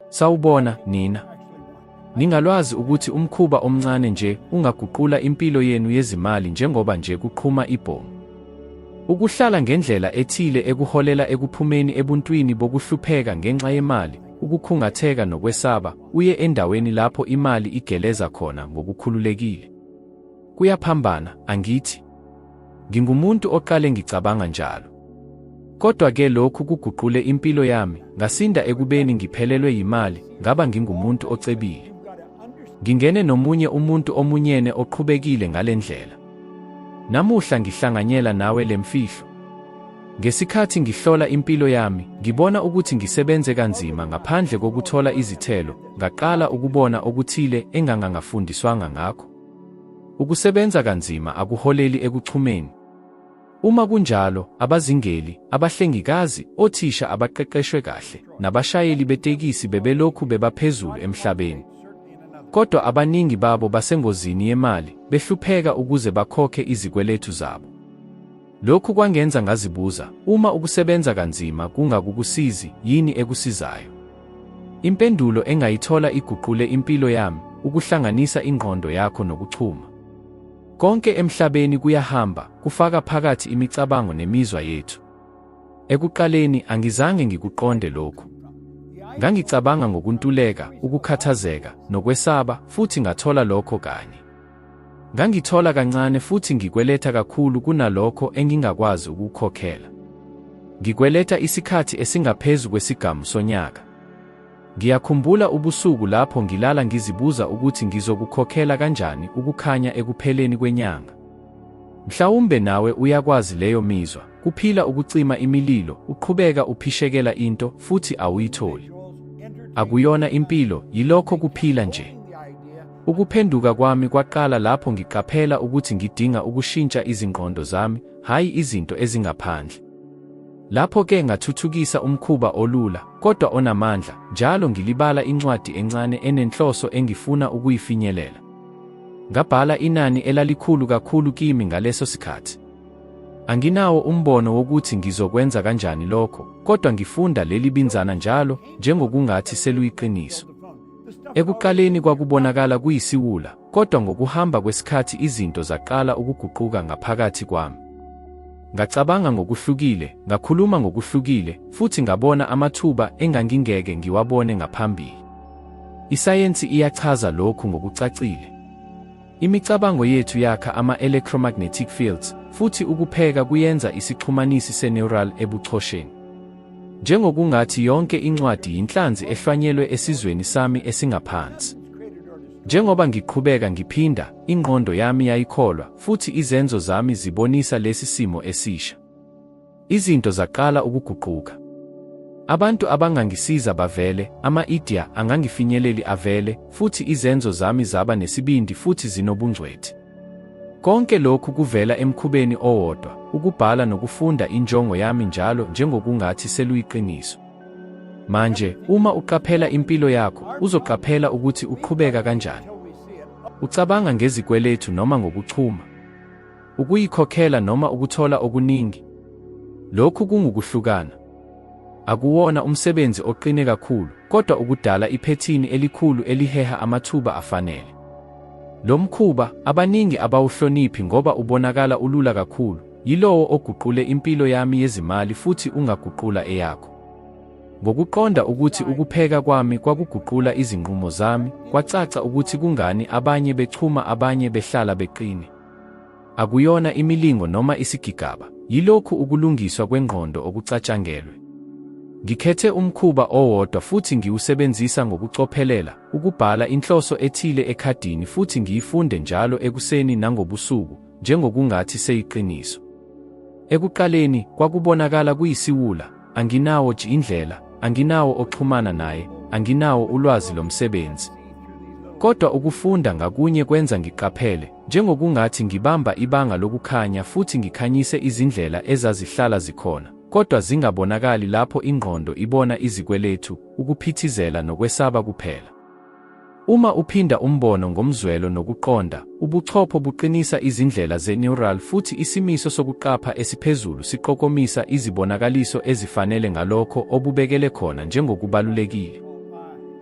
Sawubona nina. Ningalwazi ukuthi umkhuba omncane nje ungaguqula impilo yenu yezimali njengoba nje kuqhuma ibhomu. Ukuhlala ngendlela ethile ekuholela ekuphumeni ebuntwini bokuhlupheka ngenxa yemali, ukukhungatheka nokwesaba, uye endaweni lapho imali igeleza khona ngokukhululekile. Kuyaphambana, angithi? Ngingumuntu oqale ngicabanga njalo. Kodwa-ke lokhu kuguqule impilo yami, ngasinda ekubeni ngiphelelwe yimali, ngaba ngingumuntu ocebile. Ngingene nomunye umuntu omunyene oqhubekile ngalendlela. Namuhla ngihlanganyela nawe lemfihlo. Ngesikhathi ngihlola impilo yami, ngibona ukuthi ngisebenze kanzima ngaphandle kokuthola izithelo, ngaqala ukubona okuthile engangangafundiswanga ngakho. Ukusebenza kanzima akuholeli ekuchumeni. Uma kunjalo, abazingeli, abahlengikazi, othisha abaqeqeshwe kahle, nabashayeli betekisi bebelokhu bebaphezulu emhlabeni. Kodwa abaningi babo basengozini yemali, behlupheka ukuze bakhokhe izikweletu zabo. Lokhu kwangenza ngazibuza, uma ukusebenza kanzima kungakukusizi, yini ekusizayo? Impendulo engayithola iguqule impilo yami, ukuhlanganisa ingqondo yakho nokuchuma. Konke emhlabeni kuyahamba, kufaka phakathi imicabango nemizwa yethu. Ekuqaleni angizange ngikuqonde lokhu. Ngangicabanga ngokuntuleka, ukukhathazeka, nokwesaba, futhi ngathola lokho kanye. Ngangithola kancane futhi ngikweleta kakhulu kunalokho engingakwazi ukukhokhela. Ngikweleta isikhathi esingaphezu kwesigamu sonyaka. Ngiyakhumbula ubusuku lapho ngilala ngizibuza ukuthi ngizokukhokhela kanjani ukukhanya ekupheleni kwenyanga. Mhlawumbe nawe uyakwazi leyo mizwa, kuphila ukucima imililo, uqhubeka uphishekela into futhi awuyitholi. Akuyona impilo, yilokho kuphila nje. Ukuphenduka kwami kwaqala lapho ngiqaphela ukuthi ngidinga ukushintsha izingqondo zami, hayi izinto ezingaphandle. Lapho-ke ngathuthukisa umkhuba olula, kodwa onamandla, njalo ngilibala incwadi encane enenhloso engifuna ukuyifinyelela. Ngabhala inani elalikhulu kakhulu kimi ngaleso sikhathi. Anginawo umbono wokuthi ngizokwenza kanjani lokho, kodwa ngifunda leli binzana njalo, njengokungathi seluyiqiniso. Ekuqaleni kwakubonakala kuyisiwula, kodwa ngokuhamba kwesikhathi izinto zaqala ukuguquka ngaphakathi kwami. Ngacabanga ngokuhlukile, ngakhuluma ngokuhlukile, futhi ngabona amathuba engangingeke ngiwabone ngaphambili. Isayensi iyachaza lokhu ngokucacile. Imicabango yethu yakha ama-electromagnetic fields, futhi ukupheka kuyenza isixhumanisi se-neural ebuchosheni. Njengokungathi yonke incwadi yinhlanzi ehlwanyelwe esizweni sami esingaphansi. Njengoba ngiqhubeka ngiphinda, ingqondo yami yayikholwa, futhi izenzo zami zibonisa lesi simo esisha. Izinto zaqala ukuguquka. Abantu abangangisiza bavele, ama-idea angangifinyeleli avele, futhi izenzo zami zaba nesibindi futhi zinobungcwethi. Konke lokhu kuvela emkhubeni owodwa, ukubhala nokufunda injongo yami njalo njengokungathi seluyiqiniso. Manje, uma uqaphela impilo yakho, uzoqaphela ukuthi uqhubeka kanjani. Ucabanga ngezikweletu noma ngokuchuma. Ukuyikhokhela noma ukuthola okuningi. Lokhu kungukuhlukana. Akuwona umsebenzi oqine kakhulu, kodwa ukudala iphethini elikhulu eliheha amathuba afanele. Lo mkhuba, abaningi abawuhloniphi ngoba ubonakala ulula kakhulu, yilowo oguqule impilo yami yezimali futhi ungaguqula eyakho. Ngokuqonda ukuthi ukupheka kwami kwakuguqula izinqumo zami, kwacaca ukuthi kungani abanye bechuma abanye behlala beqine. Akuyona imilingo noma isigigaba, yilokhu ukulungiswa kwengqondo okucatshangelwe. Ngikhethe umkhuba owodwa futhi ngiwusebenzisa ngokucophelela, ukubhala inhloso ethile ekhadini futhi ngiyifunde njalo ekuseni nangobusuku, njengokungathi seyiqiniso. Ekuqaleni, kwakubonakala kuyisiwula, anginawo nje indlela, anginawo oxhumana naye, anginawo ulwazi lomsebenzi. Kodwa ukufunda ngakunye kwenza ngiqaphele, njengokungathi ngibamba ibanga lokukhanya futhi ngikhanyise izindlela ezazihlala zikhona, kodwa zingabonakali lapho ingqondo ibona izikweletu, ukuphithizela nokwesaba kuphela. Uma uphinda umbono ngomzwelo nokuqonda, ubuchopho buqinisa izindlela ze-neural futhi isimiso sokuqapha esiphezulu siqokomisa izibonakaliso ezifanele ngalokho obubekele khona njengokubalulekile.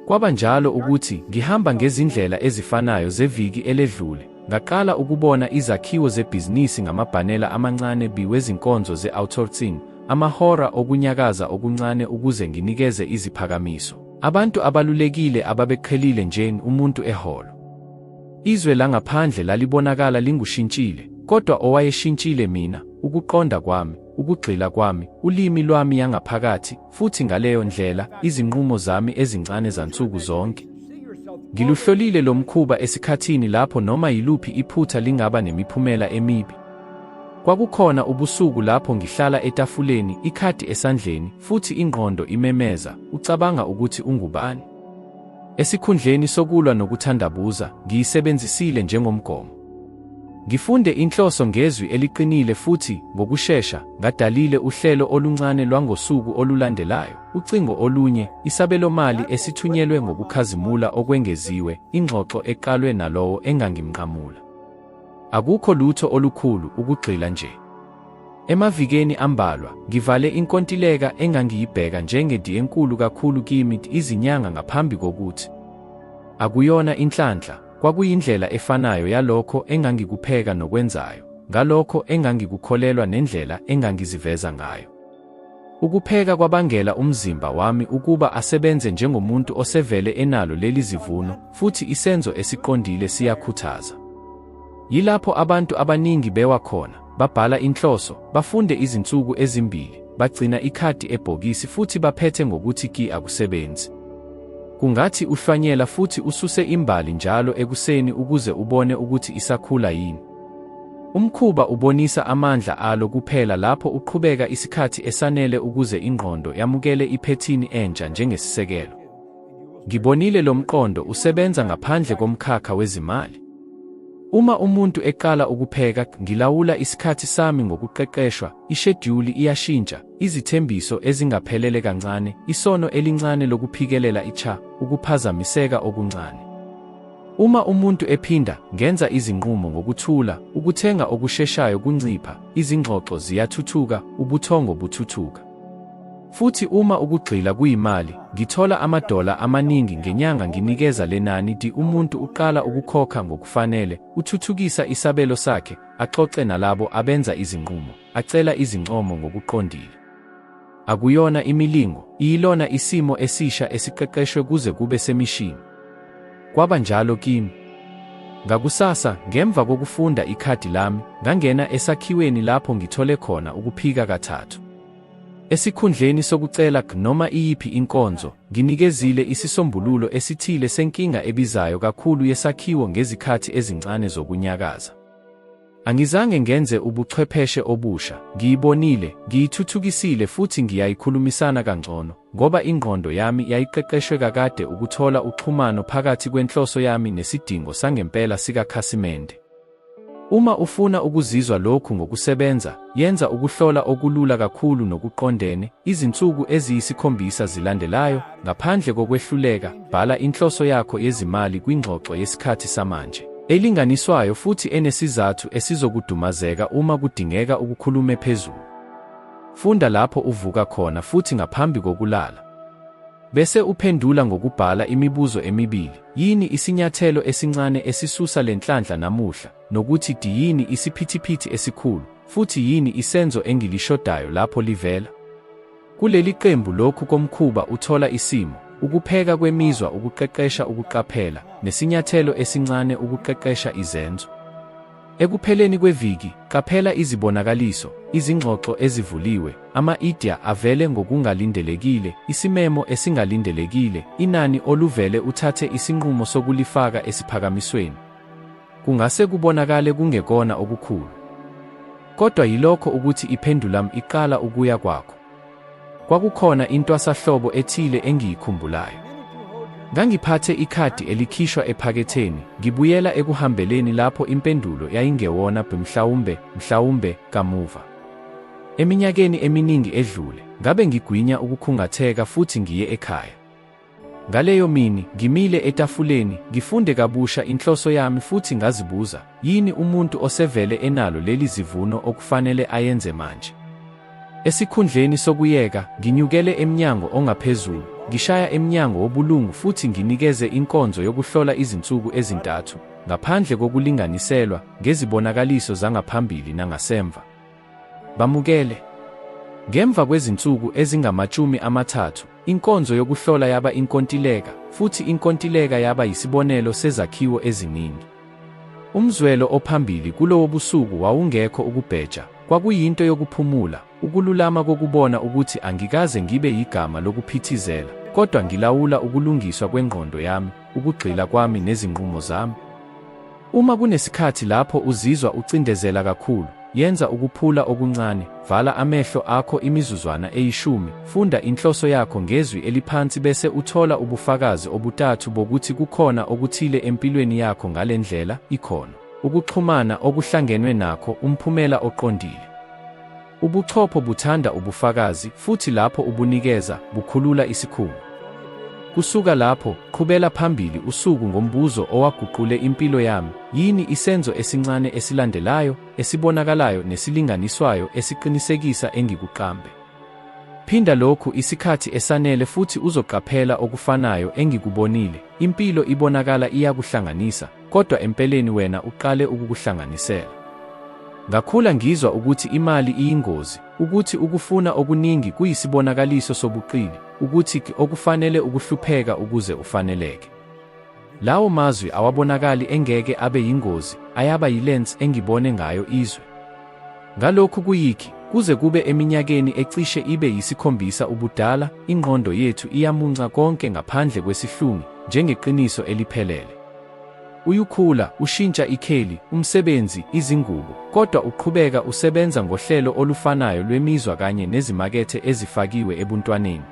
Kwaba njalo ukuthi ngihamba ngezindlela ezifanayo zeviki eledlule, ngaqala ukubona izakhiwo zebhizinisi ngamabhanela amancane wezinkonzo ze-outsourcing, amahora okunyakaza okuncane ukuze nginikeze iziphakamiso. Abantu abalulekile ababeqhelile nje umuntu eholo. Izwe langaphandle lalibonakala lingushintshile, kodwa owayeshintshile mina, ukuqonda kwami, ukugxila kwami, ulimi lwami yangaphakathi, futhi ngaleyo ndlela, izinqumo zami ezincane zansuku zonke. Ngiluhlolile lo mkhuba esikhathini lapho noma yiluphi iphutha lingaba nemiphumela emibi. Kwakukhona ubusuku lapho ngihlala etafuleni, ikhadi esandleni, futhi ingqondo imemeza, ucabanga ukuthi ungubani. Esikhundleni sokulwa nokuthandabuza, ngiyisebenzisile njengomgomo. Ngifunde inhloso ngezwi eliqinile futhi, ngokushesha, ngadalile uhlelo oluncane lwangosuku olulandelayo, ucingo olunye, isabelomali esithunyelwe ngokukhazimula okwengeziwe, ingxoxo eqalwe nalowo engangimnqamula. Akukho lutho olukhulu ukugxila nje. Emavikeni ambalwa, ngivale inkontileka engangiyibheka njengedi enkulu kakhulu kimi izinyanga ngaphambi kokuthi. Akuyona inhlanhla, kwakuyindlela efanayo yalokho engangikupheka nokwenzayo, ngalokho engangikukholelwa nendlela engangiziveza ngayo. Ukupheka kwabangela umzimba wami ukuba asebenze njengomuntu osevele enalo leli zivuno, futhi isenzo esiqondile siyakhuthaza. Yilapho abantu abaningi bewa khona, babhala inhloso, bafunde izinsuku ezimbili, bagcina ikhadi ebhokisi futhi baphethe ngokuthi ki akusebenzi. Kungathi uhlwanyela futhi ususe imbali njalo ekuseni ukuze ubone ukuthi isakhula yini. Umkhuba ubonisa amandla alo kuphela lapho uqhubeka isikhathi esanele ukuze ingqondo yamukele iphethini entsha njengesisekelo. Ngibonile lo mqondo usebenza ngaphandle komkhakha wezimali. Uma umuntu eqala ukupheka, ngilawula isikhathi sami ngokuqeqeshwa, isheduli iyashintsha, izithembiso ezingaphelele kancane, isono elincane lokuphikelela ukuphazamiseka okuncane. Uma umuntu ephinda, ngenza izinqumo ngokuthula, ukuthenga okusheshayo kuncipha, izingxoxo ziyathuthuka, ubuthongo buthuthuka. Futhi uma ukugxila kuyimali, ngithola amadola amaningi ngenyanga nginikeza lenani umuntu uqala ukukhokha ngokufanele, uthuthukisa isabelo sakhe, axoxe nalabo abenza izinqumo, acela izincomo ngokuqondile. Akuyona imilingo, iyilona isimo esisha esiqeqeshwe kuze kube semishini. Kwaba njalo kimi. Ngakusasa, ngemva kokufunda ikhadi lami, ngangena esakhiweni lapho ngithole khona ukuphika kathathu. Esikhundleni sokucela noma iyiphi inkonzo, nginikezile isisombululo esithile senkinga ebizayo kakhulu yesakhiwo ngezikhathi ezincane zokunyakaza. Angizange ngenze ubuchwepheshe obusha, ngiyibonile, ngiyithuthukisile futhi ngiyayikhulumisana kangcono, ngoba ingqondo yami yayiqeqeshwe kakade ukuthola uxhumano phakathi kwenhloso yami nesidingo sangempela sikakhasimende. Uma ufuna ukuzizwa lokhu ngokusebenza, yenza ukuhlola okulula kakhulu nokuqondene, izinsuku eziyisikhombisa zilandelayo, ngaphandle kokwehluleka, bhala inhloso yakho yezimali kwingxoxo yesikhathi samanje, elinganiswayo futhi enesizathu esizokudumazeka uma kudingeka ukukhulume phezulu. Funda lapho uvuka khona futhi ngaphambi kokulala. Bese uphendula ngokubhala imibuzo emibili, yini isinyathelo esincane esisusa lenhlanhla namuhla, nokuthi yini isiphithiphithi esikhulu, futhi yini isenzo engilishodayo lapho livela. Kuleli qembu lokhu komkhuba uthola isimo, ukupheka kwemizwa ukuqeqesha ukuqaphela, nesinyathelo esincane ukuqeqesha izenzo. Ekupheleni kweviki, qaphela izibonakaliso, izingxoxo ezivuliwe, ama-idea avele ngokungalindelekile, isimemo esingalindelekile, inani oluvele uthathe isinqumo sokulifaka esiphakamisweni. Kungase kubonakale kungekona okukhulu, kodwa yilokho ukuthi iphendulum iqala ukuya kwakho. Kwakukhona intwasahlobo ethile engiyikhumbulayo. Ngangiphathe ikhadi elikhishwa ephaketheni, ngibuyela ekuhambeleni lapho impendulo yayingewona mhlawumbe kamuva. Eminyakeni eminingi edlule, ngabe ngigwinya ukukhungatheka futhi ngiye ekhaya. Ngaleyo mini, ngimile etafuleni, ngifunde kabusha inhloso yami futhi ngazibuza, yini umuntu osevele enalo leli zivuno okufanele ayenze manje? Esikhundleni sokuyeka, nginyukele emnyango ongaphezulu, ngishaya emnyango wobulungu futhi nginikeze inkonzo yokuhlola izinsuku ezintathu, ngaphandle kokulinganiselwa, ngezibonakaliso zangaphambili nangasemva. Bamukele. Ngemva kwezinsuku ezingama-30, inkonzo yokuhlola yaba inkontileka, futhi inkontileka yaba yisibonelo sezakhiwo eziningi. Umzwelo ophambili kulowo busuku wawungekho ukubheja, kwakuyinto yokuphumula, ukululama kokubona ukuthi angikaze ngibe yigama lokuphithizela, kodwa ngilawula ukulungiswa kwengqondo yami, ukugxila kwami nezinqumo zami. Uma kunesikhathi lapho uzizwa ucindezela kakhulu, yenza ukuphula okuncane, vala amehlo akho imizuzwana 10, funda inhloso yakho ngezwi eliphansi bese uthola ubufakazi obuthathu bokuthi kukhona okuthile empilweni yakho ngale ndlela, ikhono, ukuxhumana okuhlangenwe nakho, umphumela oqondile. Ubuchopho buthanda ubufakazi, futhi lapho ubunikeza, bukhulula isikhungo. Kusuka lapho, qhubela phambili usuku ngombuzo owaguqule impilo yami, yini isenzo esincane esilandelayo, esibonakalayo nesilinganiswayo esiqinisekisa engikuqambe. Phinda lokhu isikhathi esanele futhi uzoqaphela okufanayo engikubonile, impilo ibonakala iyakuhlanganisa, kodwa empeleni wena uqale ukukuhlanganisela. Ngakhula ngizwa ukuthi imali iyingozi, ukuthi ukufuna okuningi kuyisibonakaliso sobuqili, ukuthi okufanele ukuhlupheka ukuze ufaneleke. Lawo mazwi awabonakali engeke abe yingozi, ayaba yilens engibone ngayo izwe. Ngalokhu kuyikhi, kuze kube eminyakeni ecishe ibe yisikhombisa ubudala, ingqondo yethu iyamunca konke ngaphandle kwesihlungi, njengeqiniso eliphelele. Uyukhula, ushintsha ikheli, umsebenzi, izingubo, kodwa uqhubeka usebenza ngohlelo olufanayo lwemizwa kanye nezimakethe ezifakiwe ebuntwaneni.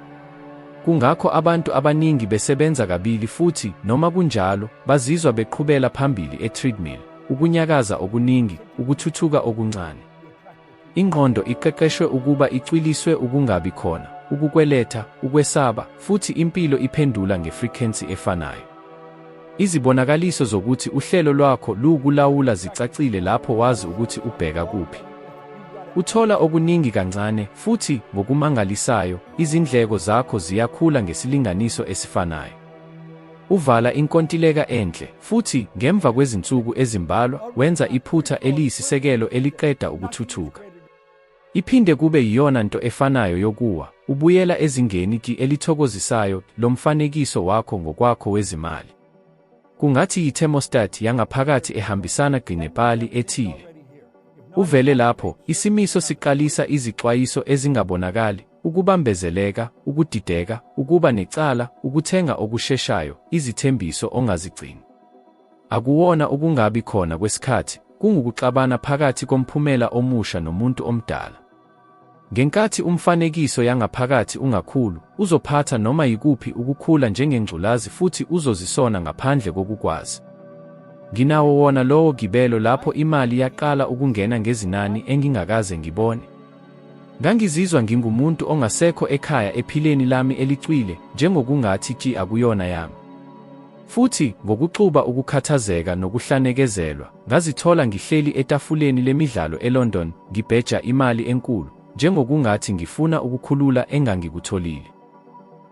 Kungakho abantu abaningi besebenza kabili futhi, noma kunjalo, bazizwa beqhubela phambili e-treadmill, ukunyakaza okuningi, ukuthuthuka okuncane. Ingqondo iqeqeshwe ukuba icwiliswe ukungabi khona, ukukweletha, ukwesaba, futhi impilo iphendula ngefrequency efanayo. Izibonakaliso zokuthi uhlelo lwakho lukulawula zicacile lapho wazi ukuthi ubheka kuphi. Uthola okuningi kancane, futhi, ngokumangalisayo, izindleko zakho ziyakhula ngesilinganiso esifanayo. Uvala inkontileka enhle, futhi, ngemva kwezinsuku ezimbalwa, wenza iphutha eliyisisekelo eliqeda ukuthuthuka. Iphinde kube yiyona nto efanayo yokuwa, ubuyela ezingeni elithokozisayo lomfanekiso wakho ngokwakho wezimali. Kungathi yi-thermostat yangaphakathi ehambisana gqinepali ethile. Uvele lapho, isimiso siqalisa izixwayiso ezingabonakali, ukubambezeleka, ukudideka, ukuba necala, ukuthenga okusheshayo, izithembiso ongazigcini. Akuwona ukungabi khona kwesikhathi, kungukuxabana phakathi komphumela omusha nomuntu omdala. Ngenkathi umfanekiso yangaphakathi ungakhulu, uzophatha noma yikuphi ukukhula njengengculazi futhi uzozisona ngaphandle kokukwazi. Nginawo wona lowo gibelo lapho imali yaqala ukungena ngezinani engingakaze ngibone. Ngangizizwa ngingumuntu ongasekho ekhaya ephileni lami elicwile, njengokungathi akuyona yami. Futhi, ngokuxuba ukukhathazeka nokuhlanekezelwa, ngazithola ngihleli etafuleni lemidlalo eLondon, ngibheja imali enkulu, njengokungathi ngifuna ukukhulula engangikutholile.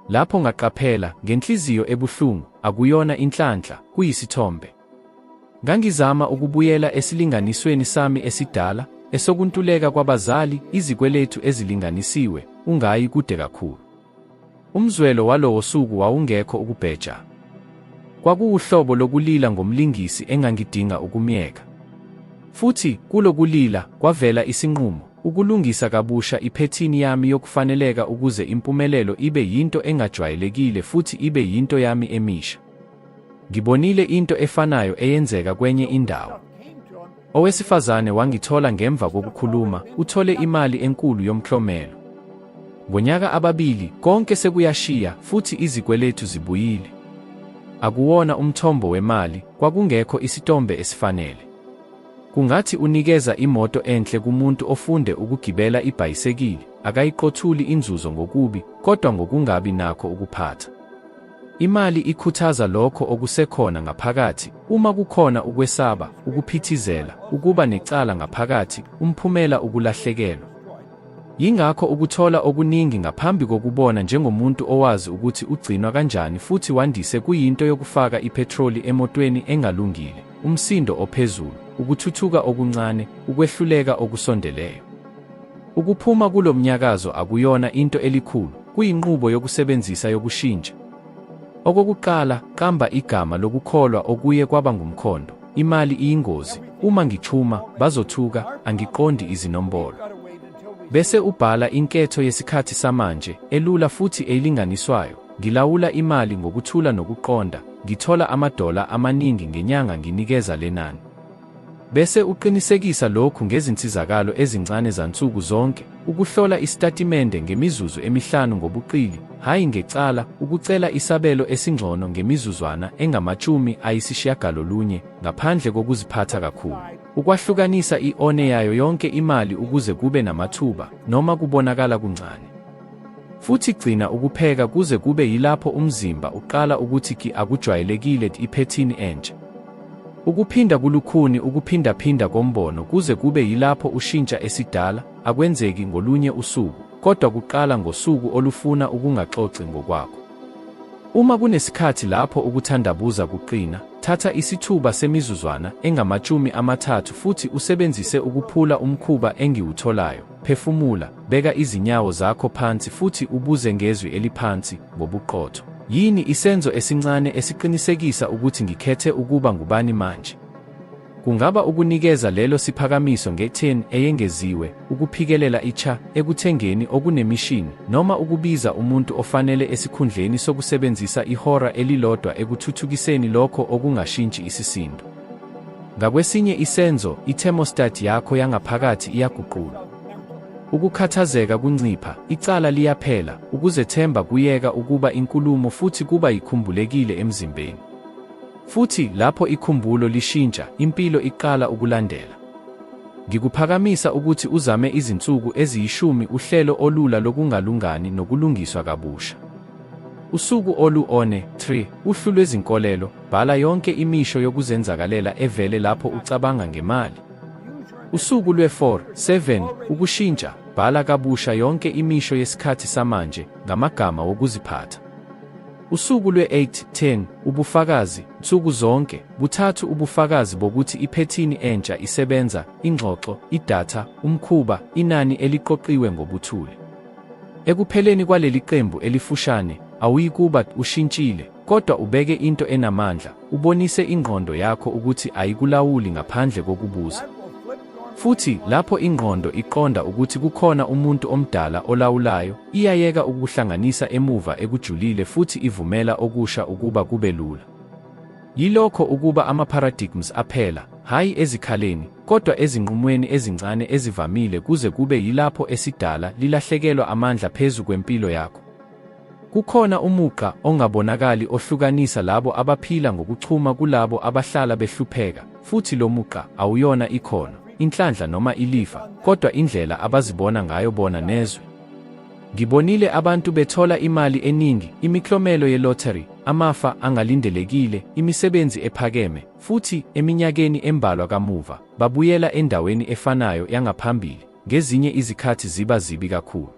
Lapho ngaqaphela, ngenhliziyo ebuhlungu, akuyona inhlanhla, kuyisithombe. Ngangizama ukubuyela esilinganisweni sami esidala, esokuntuleka kwabazali, izikweletu ezilinganisiwe, ungayi kude kakhulu. Umzwelo walowo suku wawungekho ukubheja. Kwakuwuhlobo lokulila ngomlingisi engangidinga ukumyeka. Futhi, kulokulila, kwavela isinqumo, ukulungisa kabusha iphethini yami yokufaneleka ukuze impumelelo ibe yinto engajwayelekile futhi ibe yinto yami emisha. Ngibonile into efanayo eyenzeka kwenye indawo. Owesifazane wangithola ngemva kokukhuluma, uthole imali enkulu yomklomelo. Ngonyaka ababili, konke sekuyashiya, futhi izikweletu zibuyile. Akuwona umthombo wemali, kwakungekho isitombe esifanele. Kungathi unikeza imoto enhle kumuntu ofunde ukugibela ibhayisekili, akayiqothuli inzuzo ngokubi, kodwa ngokungabi nakho ukuphatha. Imali ikhuthaza lokho okusekhona ngaphakathi, uma kukhona ukwesaba, ukuphithizela, ukuba necala ngaphakathi, umphumela ukulahlekelwa. Yingakho ukuthola okuningi ngaphambi kokubona njengomuntu owazi ukuthi ugcinwa kanjani futhi wandise kuyinto yokufaka iphetroli emotweni engalungile, umsindo ophezulu, ukuthuthuka okuncane, ukwehluleka okusondeleyo. Ukuphuma kulo mnyakazo akuyona into elikhulu, kuyinqubo yokusebenzisa yokushintsha. Okokuqala, qamba igama lokukholwa okuye kwaba ngumkhondo. Imali iyingozi, uma ngichuma, bazothuka, angiqondi izinombolo. Bese ubhala inketho yesikhathi samanje, elula futhi elinganiswayo. Ngilawula imali ngokuthula nokuqonda, ngithola amadola amaningi ngenyanga nginikeza lenani. Bese uqinisekisa lokhu ngezinsizakalo ezincane zansuku zonke, ukuhlola isitatimende ngemizuzu emihlanu ngobuqili, hayi ngecala, ukucela isabelo esingcono ngemizuzwana engama-90 ngaphandle kokuziphatha kakhulu. Ukwahlukanisa i-one yayo yonke imali ukuze kube namathuba, noma kubonakala kuncane. Futhi gcina ukupheka kuze kube yilapho umzimba uqala ukuthi akujwayelekile iphethini entsha. Ukuphinda kulukhuni ukuphindaphinda kombono kuze kube yilapho ushintsha esidala, akwenzeki ngolunye usuku, kodwa kuqala ngosuku olufuna ukungaxoxi ngokwakho. Uma kunesikhathi lapho ukuthandabuza kuqina, thatha isithuba semizuzwana engama-30 futhi usebenzise ukuphula umkhuba engiwutholayo. Phefumula, beka izinyawo zakho phansi futhi ubuze ngezwi eliphansi, ngobuqotho. Yini isenzo esincane esiqinisekisa ukuthi ngikhethe ukuba ngubani manje? Kungaba ukunikeza lelo siphakamiso nge-10 eyengeziwe, ukuphikelela icha ekuthengeni okunemishini, noma ukubiza umuntu ofanele esikhundleni sokusebenzisa ihora elilodwa ekuthuthukiseni lokho okungashintshi isisindo. Ngakwesinye isenzo, i-thermostat yakho yangaphakathi iyaguqulwa. Ukukhathazeka kuncipha, icala liyaphela, ukuzethemba kuyeka ukuba inkulumo futhi kuba yikhumbulekile emzimbeni. Futhi lapho ikhumbulo lishintsha, impilo iqala ukulandela. Ngikuphakamisa ukuthi uzame izinsuku eziyishumi uhlelo olula lokungalungani nokulungiswa kabusha. Usuku olu-one, 3, uhlu lwezinkolelo, bhala yonke imisho yokuzenzakalela evele lapho ucabanga ngemali. Usuku lwe-4, 7, ukushintsha, bhala kabusha yonke imisho yesikhathi samanje, ngamagama wokuziphatha. Usuku lwe-8, 10, ubufakazi, nsuku zonke, buthathu ubufakazi bokuthi iphethini entsha isebenza, ingxoxo, idatha, umkhuba, inani eliqoqiwe ngobuthule. Ekupheleni kwaleli qembu elifushane, awuyikuba ushintshile, kodwa ubeke into enamandla, ubonise ingqondo yakho ukuthi ayikulawuli ngaphandle kokubuza. Futhi lapho ingqondo iqonda ukuthi kukhona umuntu omdala olawulayo, iyayeka ukuhlanganisa emuva ekujulile futhi ivumela okusha ukuba kube lula. Yilokho ukuba ama-paradigms aphela, hayi ezikhaleni, kodwa ezinqumweni ezincane ezivamile kuze kube yilapho esidala lilahlekelwa amandla phezu kwempilo yakho. Kukhona umugqa ongabonakali ohlukanisa labo abaphila ngokuchuma kulabo abahlala behlupheka, futhi lo mugqa awuyona ikhono, inhlanhla noma ilifa, kodwa indlela abazibona ngayo bona nezwe. Ngibonile abantu bethola imali eningi, imiklomelo ye-lottery, amafa angalindelekile, imisebenzi ephakeme, futhi eminyakeni embalwa kamuva, babuyela endaweni efanayo yangaphambili, ngezinye izikhathi ziba zibi kakhulu.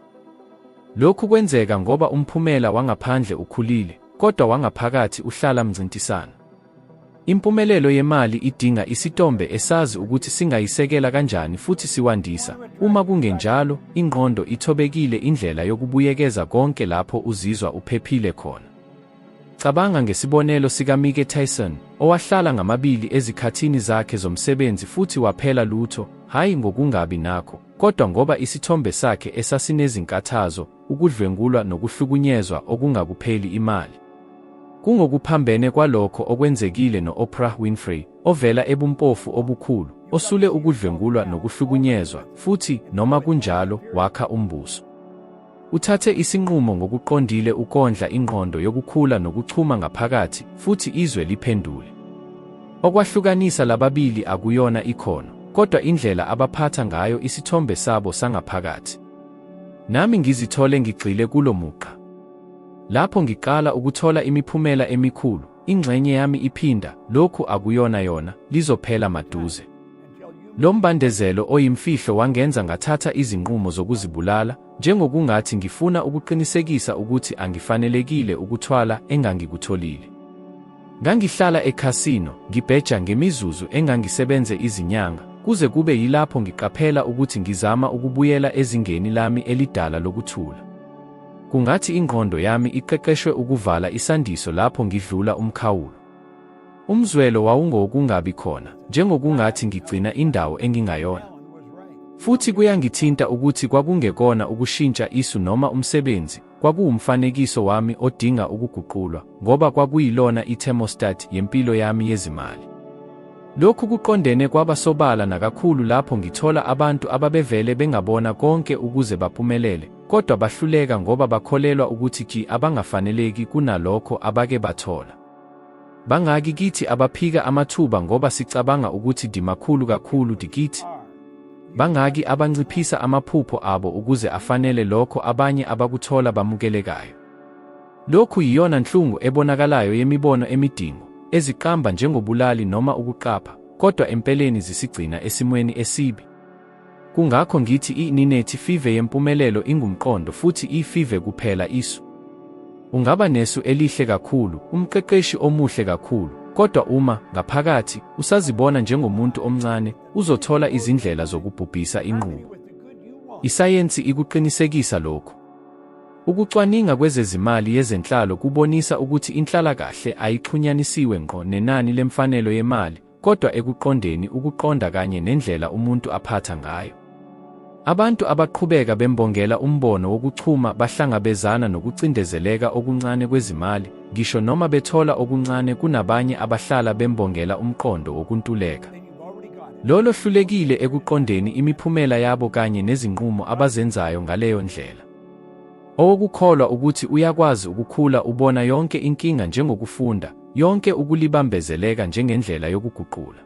Lokhu kwenzeka ngoba umphumela wangaphandle ukhulile, kodwa wangaphakathi uhlala mncintisana. Impumelelo yemali idinga isitombe esazi ukuthi singayisekela kanjani futhi siwandisa. Uma kungenjalo, ingqondo ithobekile indlela yokubuyekeza konke lapho uzizwa uphephile khona. Cabanga ngesibonelo sikaMike Tyson, owahlala ngamabili ezikhathini zakhe zomsebenzi futhi waphela lutho, hayi ngokungabi nakho, kodwa ngoba isithombe sakhe esasinezinkathazo, ukudlwengulwa nokuhlukunyezwa okungakupheli imali. Kungokuphambene kwalokho okwenzekile no-Oprah Winfrey, ovela ebumpofu obukhulu, osule ukudlwengulwa nokuhlukunyezwa, futhi, noma kunjalo, wakha umbuso. Uthathe isinqumo ngokuqondile ukondla ingqondo yokukhula nokuchuma ngaphakathi, futhi izwe liphendule. Okwahlukanisa lababili akuyona ikhono, kodwa indlela abaphatha ngayo isithombe sabo sangaphakathi. Nami ngizithole ngigxile kulo mugqa. Lapho ngiqala ukuthola imiphumela emikhulu, ingxenye yami iphinda, lokhu akuyona yona, lizophela maduze. Lo mbandezelo oyimfihlo wangenza ngathatha izinqumo zokuzibulala, njengokungathi ngifuna ukuqinisekisa ukuthi angifanelekile ukuthwala engangikutholile. Ngangihlala ekhasino, ngibheja ngemizuzu engangisebenze izinyanga, kuze kube yilapho ngiqaphela ukuthi ngizama ukubuyela ezingeni lami elidala lokuthula. Kungathi ingqondo yami iqeqeshwe ukuvala isandiso lapho ngidlula umkhawulo. Umzwelo wawungokungabi khona, njengokungathi ngigcina indawo engingayona. Futhi kuyangithinta ukuthi kwakungekona ukushintsha isu noma umsebenzi, kwakuwumfanekiso wami odinga ukuguqulwa, ngoba kwakuyilona i-thermostat yempilo yami yezimali. Lokhu kuqondene kwaba sobala nakakhulu lapho ngithola abantu ababevele bengabona konke ukuze baphumelele, kodwa bahluleka ngoba bakholelwa ukuthi abangafaneleki kunalokho abake bathola. Bangaki kithi abaphika amathuba ngoba sicabanga ukuthi dimakhulu kakhulu dikithi? Bangaki abanciphisa amaphupho abo ukuze afanele lokho abanye abakuthola bamukelekayo? Lokhu yiyona nhlungu ebonakalayo yemibono emidingo, eziqamba njengobulali noma ukuqapha, kodwa empeleni zisigcina esimweni esibi. Kungakho ngithi i-Ninethi Five yempumelelo ingumqondo futhi ifive kuphela isu. Ungaba nesu elihle kakhulu, umqeqeshi omuhle kakhulu, kodwa uma, ngaphakathi, usazibona njengomuntu omncane, uzothola izindlela zokubhubhisa inqubo. Isayensi ikuqinisekisa lokhu. Ukucwaninga kwezezimali yezenhlalo kubonisa ukuthi inhlalakahle ayixhunyanisiwe ngqo nenani lemfanelo yemali, kodwa ekuqondeni ukuqonda kanye nendlela umuntu aphatha ngayo. Abantu abaqhubeka bembongela umbono wokuchuma bahlangabezana nokucindezeleka okuncane kwezimali, ngisho noma bethola okuncane kunabanye abahlala bembongela umqondo wokuntuleka. Lolo hlulekile ekuqondeni imiphumela yabo kanye nezinqumo abazenzayo ngaleyo ndlela. Owokukholwa ukuthi uyakwazi ukukhula ubona yonke inkinga njengokufunda, yonke ukulibambezeleka njengendlela yokuguqula.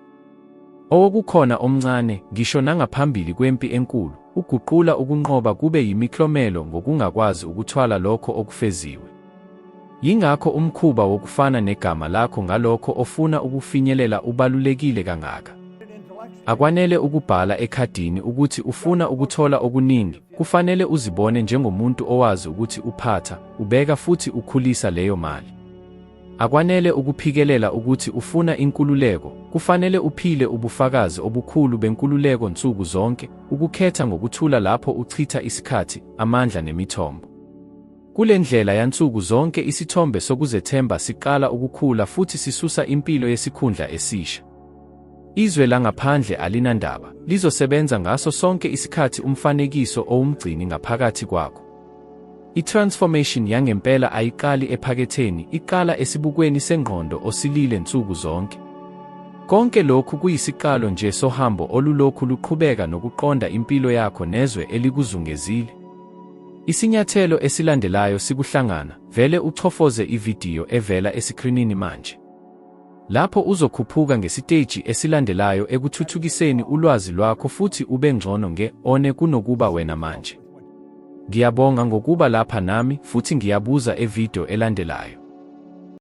Owokukhona omncane, ngisho nangaphambili kwempi enkulu, uguqula ukunqoba kube yimiklomelo ngokungakwazi ukuthwala lokho okufeziwe. Yingakho umkhuba wokufana negama lakho ngalokho ofuna ukufinyelela ubalulekile kangaka. Akwanele ukubhala ekhadini ukuthi ufuna ukuthola okuningi, kufanele uzibone njengomuntu owazi ukuthi uphatha, ubeka futhi ukhulisa leyo mali. Akwanele ukuphikelela ukuthi ufuna inkululeko, kufanele uphile ubufakazi obukhulu benkululeko nsuku zonke, ukukhetha ngokuthula lapho uchitha isikhathi, amandla nemithombo. Kule ndlela yansuku zonke isithombe sokuzethemba siqala ukukhula futhi sisusa impilo yesikhundla esisha. Izwe langaphandle alinandaba, lizosebenza ngaso sonke isikhathi umfanekiso owumgcini ngaphakathi kwakho. I-transformation yangempela ayiqali ephaketheni, iqala esibukweni sengqondo osilile nsuku zonke. Konke lokhu kuyisiqalo nje sohambo olulokhu luqhubeka nokuqonda impilo yakho nezwe elikuzungezile. Isinyathelo esilandelayo sikuhlangana, vele uchofoze ividiyo evela esikrinini manje. Lapho uzokhuphuka ngesiteji esilandelayo ekuthuthukiseni ulwazi lwakho futhi ube ngcono nge-one kunokuba wena manje. Ngiyabonga ngokuba lapha nami futhi ngiyabuza evideo elandelayo.